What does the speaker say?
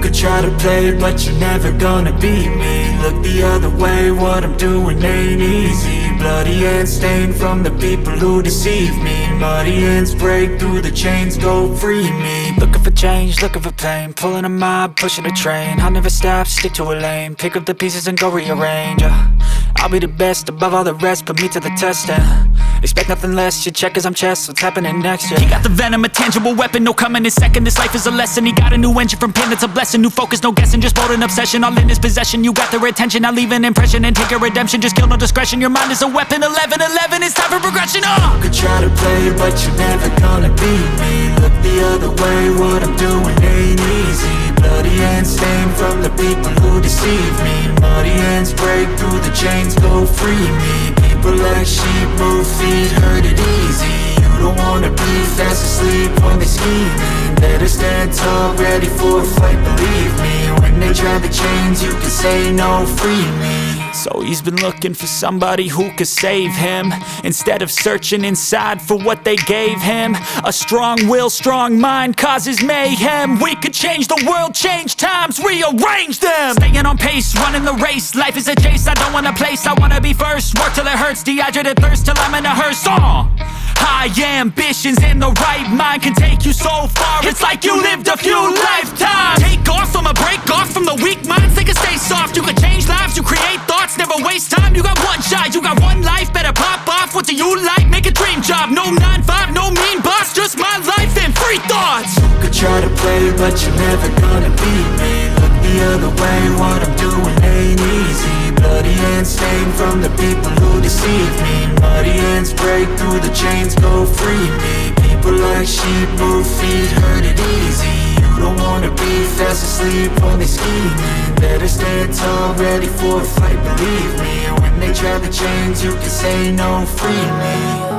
Could try to play, but you're never gonna beat me. Look the other way, what I'm doing ain't easy. Bloody hands stained from the people who deceive me. Muddy hands break through the chains, go free me. Looking for change, looking for pain, pulling a mob, pushing a train. I'll never stop, stick to a lane, pick up the pieces and go rearrange. I'll be the best above all the rest, put me to the test and expect nothing less, your check is I'm chess, what's happening next, yeah. He got the venom, a tangible weapon, no coming in second. This life is a lesson, he got a new engine from pain, it's a blessing. New focus, no guessing, just bold and obsession, all in his possession. You got their attention, I'll leave an impression and take your redemption. Just kill, no discretion, your mind is a weapon. 11-11, it's time for progression, Could try to play, but you're never gonna beat me. Look the other way, what I'm doing ain't easy. Bloody hands stained from the people who deceive me. Muddy hands break through the chains, go free me. People like sheep move feet, hurt it easy. You don't wanna be fast asleep when they scheming. Better stand tall, ready for a fight, believe me. When they try the chains, you can say no, free me. So he's been looking for somebody who could save him, instead of searching inside for what they gave him. A strong will, strong mind causes mayhem. We could change the world, change times, rearrange them. Staying on pace, running the race. Life is a chase, I don't want a place, I wanna be first. Work till it hurts, dehydrated thirst till I'm in a hearse. High ambitions and the right mind can take you so far. It's like you lived a few lifetimes. Take off from a break off from the weak minds, they can stay soft. You can change lives, you create thoughts, never waste time. You got one shot, you got one life, better pop off. What do you like? Make a dream job. No 9-5, no mean boss, just my life and free thoughts. You could try to play, but you're never gonna beat me. Look the other way, what I'm doing ain't easy. Bloody hands stained from the people who deceive me. Muddy hands break through the chains, go free me. People like sheep move feet, hurt it easy. You don't wanna be fast asleep when they scheming. Better stand tall, ready for a fight, believe me. When they try the chains, you can say no, free me.